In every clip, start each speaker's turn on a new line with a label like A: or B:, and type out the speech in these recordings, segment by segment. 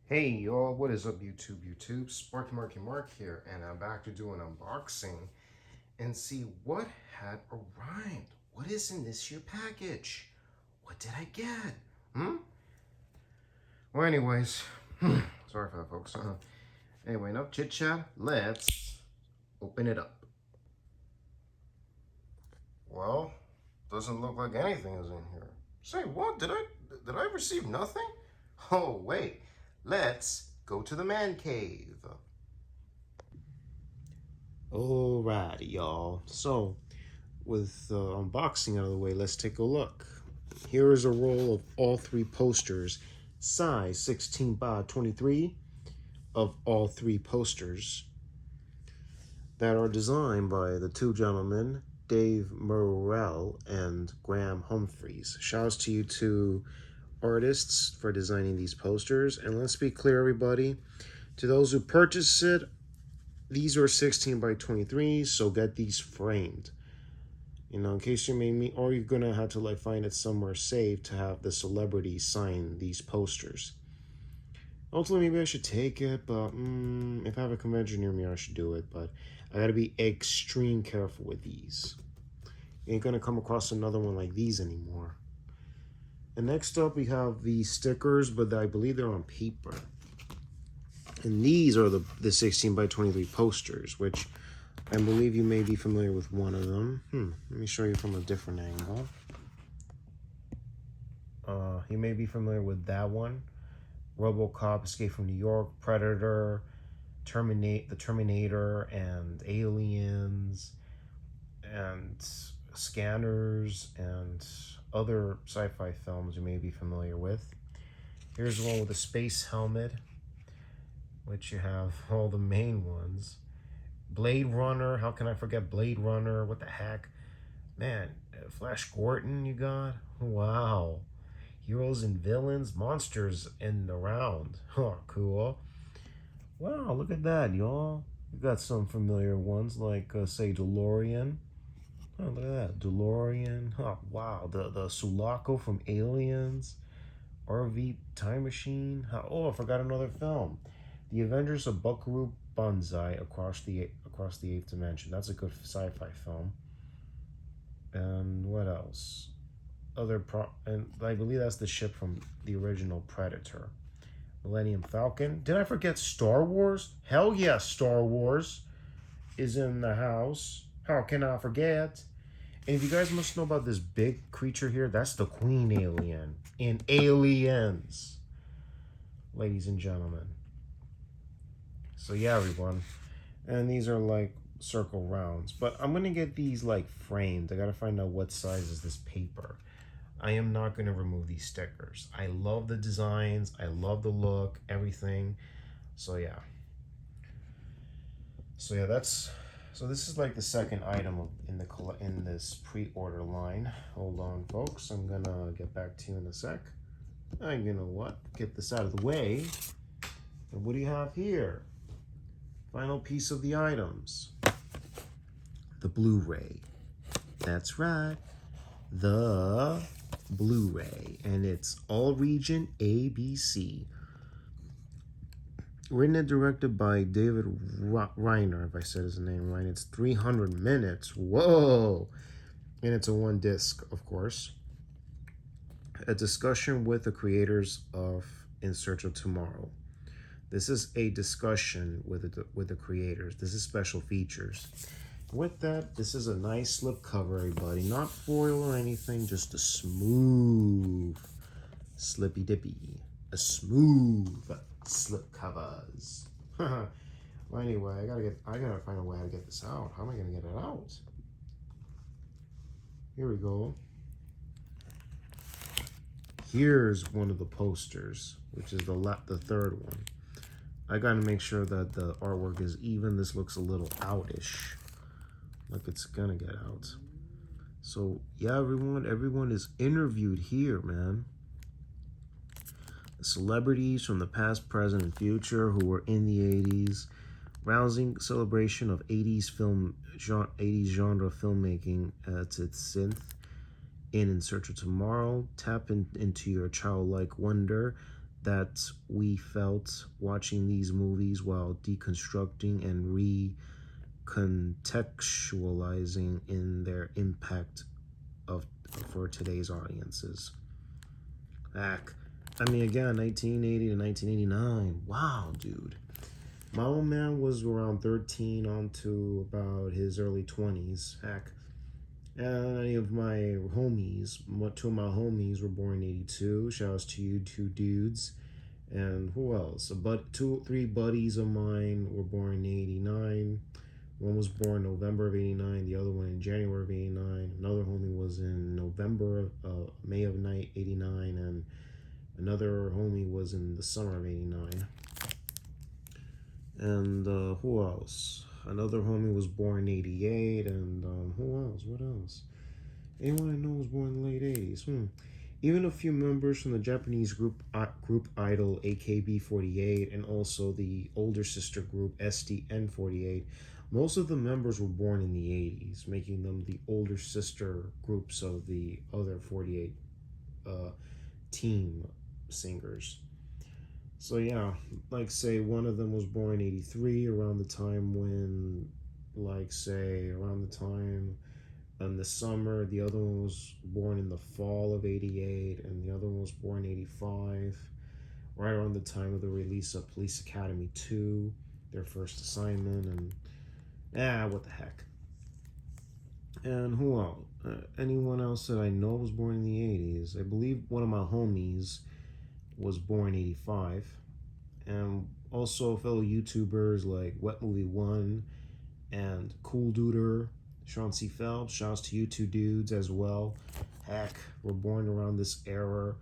A: Hey y'all, what is up YouTube? Sparky Mark here, and I'm back to do an unboxing and see what had arrived. What is in this here package? What did I get? Well, anyways, sorry for that, folks. Anyway, enough chit chat. Let's open it up. Well, doesn't look like anything is in here. Say what? Did I receive nothing? Oh wait, let's go to the man cave. Alrighty, y'all. So, with unboxing out of the way, let's take a look. Here is a roll of all three posters, size 16 by 23 of all three posters that are designed by the two gentlemen, Dave Morrell and Graham Humphreys. Shouts to you two artists for designing these posters. And let's be clear, everybody, to those who purchase it, these are 16 by 23, so get these framed. You know, in case you may meet, or you're gonna have to like find it somewhere safe to have the celebrity sign these posters. Ultimately, maybe I should take it, but if I have a convention near me, I should do it. But I gotta be extreme careful with these. You ain't gonna come across another one like these anymore. And next up, we have the stickers, but I believe they're on paper. And these are the 16 by 23 posters, which I believe you may be familiar with one of them. Let me show you from a different angle. You may be familiar with that one. RoboCop, Escape from New York, Predator, the Terminator, and Aliens, and Scanners, and other sci-fi films you may be familiar with. Here's one with a space helmet, which you have all the main ones. Blade Runner, how can I forget Blade Runner? What the heck? Man, Flash Gordon you got? Wow. Heroes and villains, monsters in the round. Huh, cool. Wow, look at that, y'all. You got some familiar ones like, say, DeLorean. Oh, look at that, DeLorean. Huh, wow, the Sulaco from Aliens. RV Time Machine. Oh, I forgot another film. The Avengers of Buckaroo Banzai across the eighth dimension. That's a good sci-fi film. And what else? And I believe that's the ship from the original Predator. Millennium Falcon. Did I forget Star Wars? Hell yes, Star Wars is in the house. How can I forget? And if you guys must know about this big creature here, that's the Queen Alien in Aliens, ladies and gentlemen. So yeah, everyone. And these are like circle rounds. But I'm going to get these like framed. I got to find out what size is this paper. I am not going to remove these stickers. I love the designs. I love the look, everything. So yeah. So this is like the second item in this pre-order line. Hold on, folks. I'm going to get back to you in a sec. And you know what? Get this out of the way. And what do you have here? Final piece of the items. The Blu-ray. That's right. The Blu-ray. And it's all region ABC. Written and directed by David Reiner, if I said his name right. It's 300 minutes. Whoa! And it's a one disc, of course. A discussion with the creators of In Search of Tomorrow. This is a discussion with the creators. This is special features. With that, this is a nice slip cover, everybody. Not foil or anything, just a smooth slippy dippy. A smooth slip covers. Well, anyway, I gotta find a way to get this out. How am I gonna get it out? Here we go. Here's one of the posters, which is the third one. I gotta make sure that the artwork is even. This looks a little outish. Like it's gonna get out. So yeah, everyone is interviewed here, man. Celebrities from the past, present, and future who were in the 80s. Rousing celebration of 80s genre filmmaking at its synth. In Search of Tomorrow. Tap into your childlike wonder. that we felt watching these movies while deconstructing and recontextualizing in their impact of for today's audiences. Back, I mean, again, 1980 to 1989. Wow, dude. My old man was around 13 on to about his early 20s. Heck. And any of my homies, two of my homies were born in 82. Shouts to you, two dudes. And who else? Three buddies of mine were born in 89. One was born November of 89, the other one in January of 89. Another homie was in May of 89, and another homie was in the summer of 89. And who else? Another homie was born in 88, and who else? What else? Anyone I know was born in the late 80s. Even a few members from the Japanese group Idol AKB48, and also the older sister group SDN48. Most of the members were born in the 80s, making them the older sister groups of the other 48 team singers. So yeah, like say one of them was born in 83, around the time when, like say around the time in the summer, the other one was born in the fall of 88, and the other one was born in 85, right around the time of the release of Police Academy 2, their first assignment, and what the heck. And who else? Anyone else that I know was born in the 80s? I believe one of my homies was born in 85. And also fellow YouTubers like Wet Movie 1 and Cool Duder, Sean C. Phelps, shouts to you two dudes as well. Heck, were born around this era.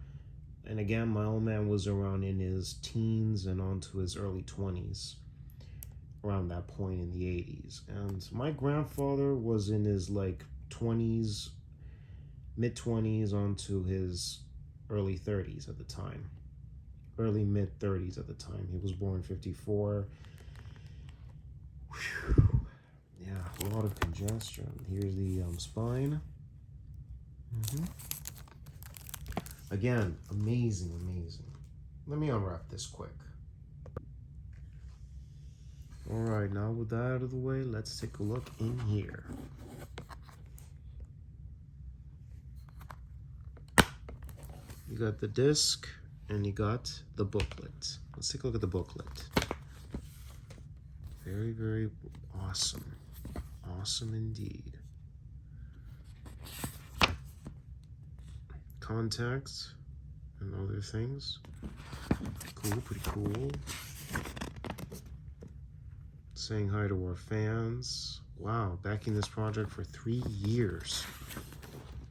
A: And again, my old man was around in his teens and on to his early 20s. Around that point in the 80s. And my grandfather was in his like 20s, mid-20s onto his early 30s at the time. Early mid-30s at the time. He was born in 54. Whew. Yeah, a lot of congestion. Here's the spine. Again, amazing. Let me unwrap this quick. Alright, now with that out of the way, let's take a look in here. You got the disc, and you got the booklet. Let's take a look at the booklet. Very, very awesome. Awesome indeed. Contacts and other things. Cool, pretty cool. Saying hi to our fans. Wow, backing this project for 3 years.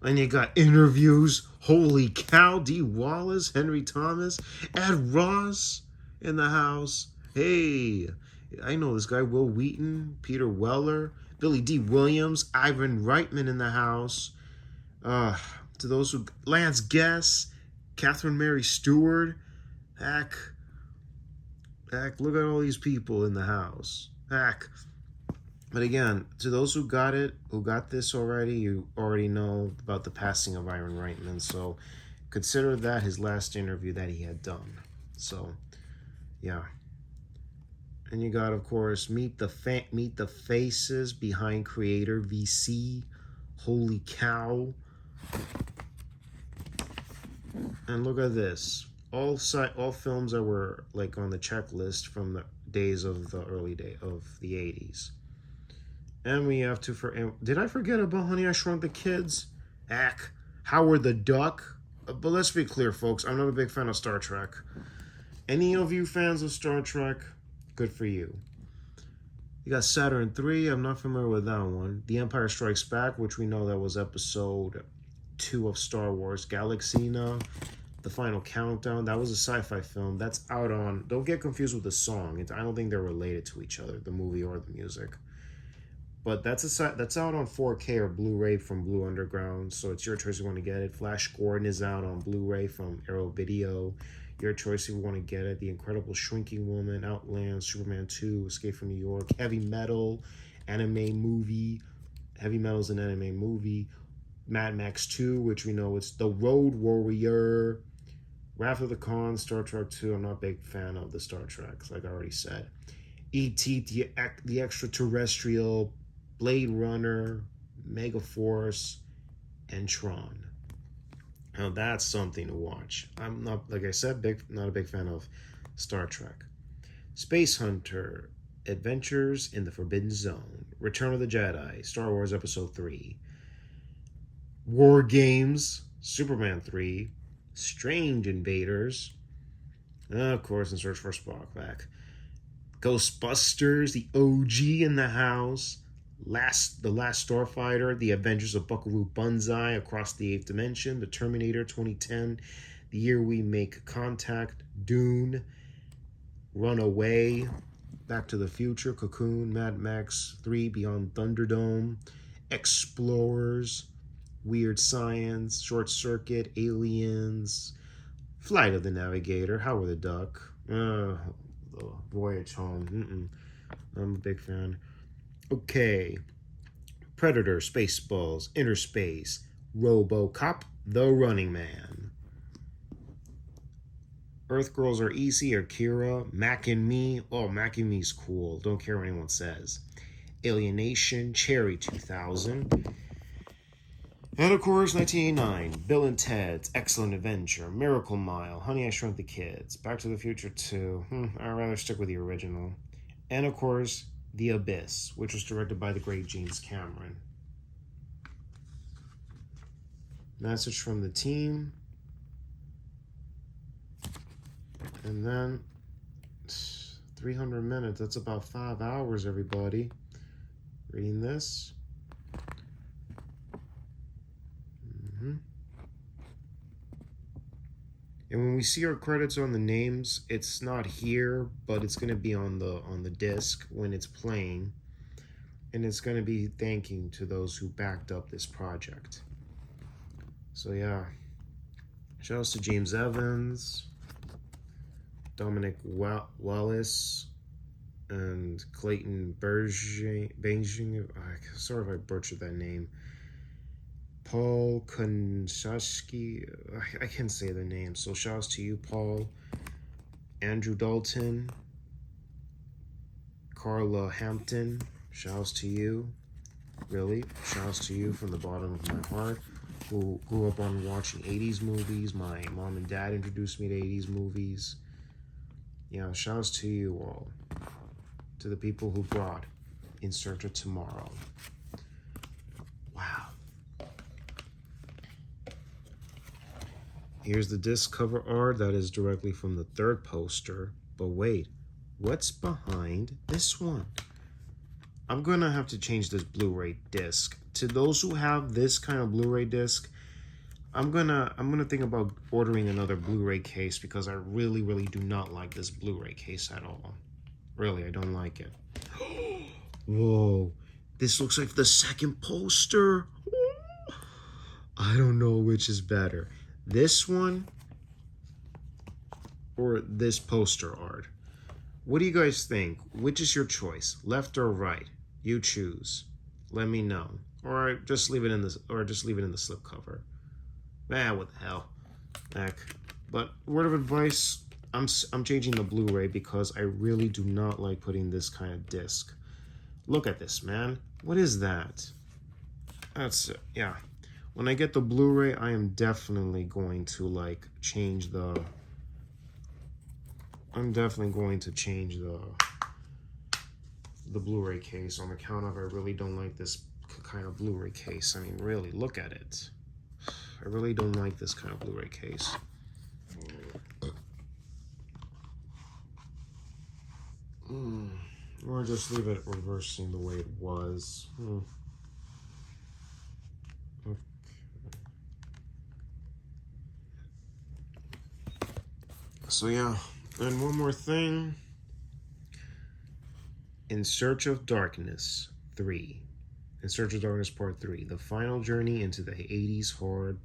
A: And you got interviews. Holy cow. D. Wallace, Henry Thomas, Ed Ross in the house. Hey, I know this guy. Will Wheaton, Peter Weller, Billy D. Williams, Ivan Reitman in the house. To those who... Lance Guess, Catherine Mary Stewart. Heck, look at all these people in the house. Heck. But again, to those who got this already, you already know about the passing of Ivan Reitman. So consider that his last interview that he had done. So, yeah. And you got, of course, meet the faces behind creator VC. Holy cow. And look at this. All films that were like on the checklist from the days of the early day of the 80s. And we have to did I forget about Honey, I Shrunk the Kids? Heck, Howard the Duck. But let's be clear, folks, I'm not a big fan of Star Trek. Any of you fans of Star Trek, good for you. You got Saturn III, I'm not familiar with that one. The Empire Strikes Back, which we know that was episode 2 of Star Wars. Galaxina, The Final Countdown, that was a sci-fi film. That's out on, don't get confused with the song. I don't think they're related to each other, the movie or the music. But that's out on 4K or Blu-ray from Blue Underground, so it's your choice if you want to get it. Flash Gordon is out on Blu-ray from Arrow Video. Your choice if you want to get it. The Incredible Shrinking Woman, Outland, Superman 2, Escape from New York, Heavy Metal, anime movie. Heavy Metal's an anime movie. Mad Max 2, which we know it's The Road Warrior. Wrath of the Khan, Star Trek 2. I'm not a big fan of the Star Trek, like I already said. E.T. The Extraterrestrial, Blade Runner, Megaforce, and Tron. Now that's something to watch. I'm not, like I said, not a big fan of Star Trek. Space Hunter, Adventures in the Forbidden Zone, Return of the Jedi, Star Wars Episode 3, War Games, Superman 3, Strange Invaders, of course, In Search for Spock back, Ghostbusters, the OG in the house, The Last Starfighter, The Adventures of Buckaroo Banzai, Across the Eighth Dimension, The Terminator 2010, The Year We Make Contact, Dune, Runaway, Back to the Future, Cocoon, Mad Max 3, Beyond Thunderdome, Explorers, Weird Science, Short Circuit, Aliens, Flight of the Navigator, Howard the Duck, the Voyage Home. I'm a big fan. Okay. Predator, Spaceballs, Inner Space, RoboCop, The Running Man. Earth Girls Are Easy, Akira, Mac and Me. Oh, Mac and Me's cool. Don't care what anyone says. Alienation, Cherry 2000. And of course, 1989, Bill and Ted's Excellent Adventure, Miracle Mile, Honey, I Shrunk the Kids, Back to the Future 2. I'd rather stick with the original. And of course, The Abyss, which was directed by the great James Cameron. Message from the team. And then 300 minutes. That's about 5 hours, everybody. Reading this. And when we see our credits on the names, it's not here, but it's going to be on the disc when it's playing. And it's going to be thanking to those who backed up this project. So yeah. Shoutouts to James Evans, Dominic Wallace, and Clayton Beijing. Sorry if I butchered that name. Paul Konchasky. I can't say the name, so shoutouts to you, Paul. Andrew Dalton. Carla Hampton. Shoutouts to you. Really. Shoutouts to you from the bottom of my heart. Who grew up on watching 80's movies. My mom and dad introduced me to 80's movies. Yeah, shoutouts to you all. To the people who brought In Search of Tomorrow. Wow. Here's the disc cover art that is directly from the third poster. But wait, what's behind this one? I'm gonna have to change this Blu-ray disc. To those who have this kind of Blu-ray disc, I'm gonna think about ordering another Blu-ray case because I really do not like this Blu-ray case at all. Really, I don't like it. Whoa, this looks like the second poster. I don't know which is better. This one or this poster art? What do you guys think? Which is your choice? Left or right? You choose. Let me know. Or just leave it in this, or just leave it in the slipcover. What the hell? Heck. But word of advice, I'm changing the Blu-ray because I really do not like putting this kind of disc. Look at this, man. What is that? That's yeah. When I get the Blu-ray, I am definitely going to like change the. I'm definitely going to change the Blu-ray case on account of I really don't like this kind of Blu-ray case. I mean, really, look at it. I really don't like this kind of Blu-ray case. Or just leave it reversing the way it was. Okay. So yeah, and one more thing. In Search of Darkness 3. In Search of Darkness Part 3. The final journey into the 80's horror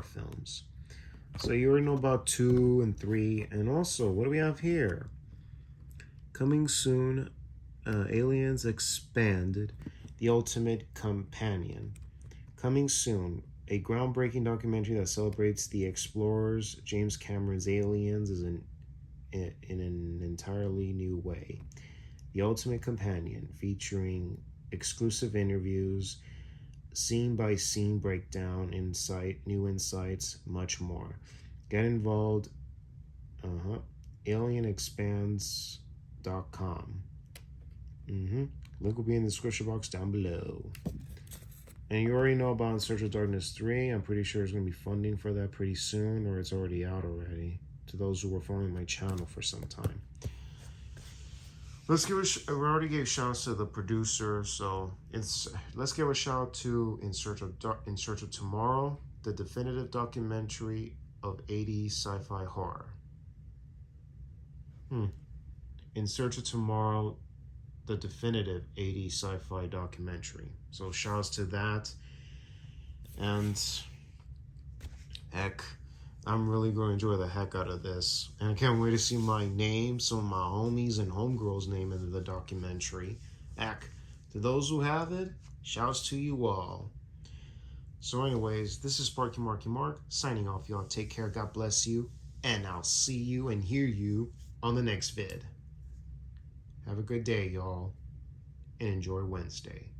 A: films. So you already know about 2 and 3. And also, what do we have here? Coming soon, Aliens Expanded, The Ultimate Companion. Coming soon, A groundbreaking documentary that celebrates the explorers James Cameron's Aliens is in an entirely new way. The Ultimate Companion, featuring exclusive interviews, scene by scene breakdown, new insights, much more. Get involved. Alienexpands.com. Link will be in the description box down below. And you already know about In Search of Darkness 3. I'm pretty sure there's going to be funding for that pretty soon, or it's already out already, to those who were following my channel for some time. Let's give we already gave shout-outs to the producer, so let's give a shout-out to In Search of Tomorrow, the definitive documentary of 80s sci-fi horror. In Search of Tomorrow, the definitive 80s sci-fi documentary. So shout-outs to that. And heck, I'm really going to enjoy the heck out of this. And I can't wait to see my name, some of my homies and homegirls' name in the documentary. Heck, to those who have it, shouts to you all. So anyways, this is Sparky Marky Mark, signing off, y'all. Take care, God bless you, and I'll see you and hear you on the next vid. Have a good day, y'all, and enjoy Wednesday.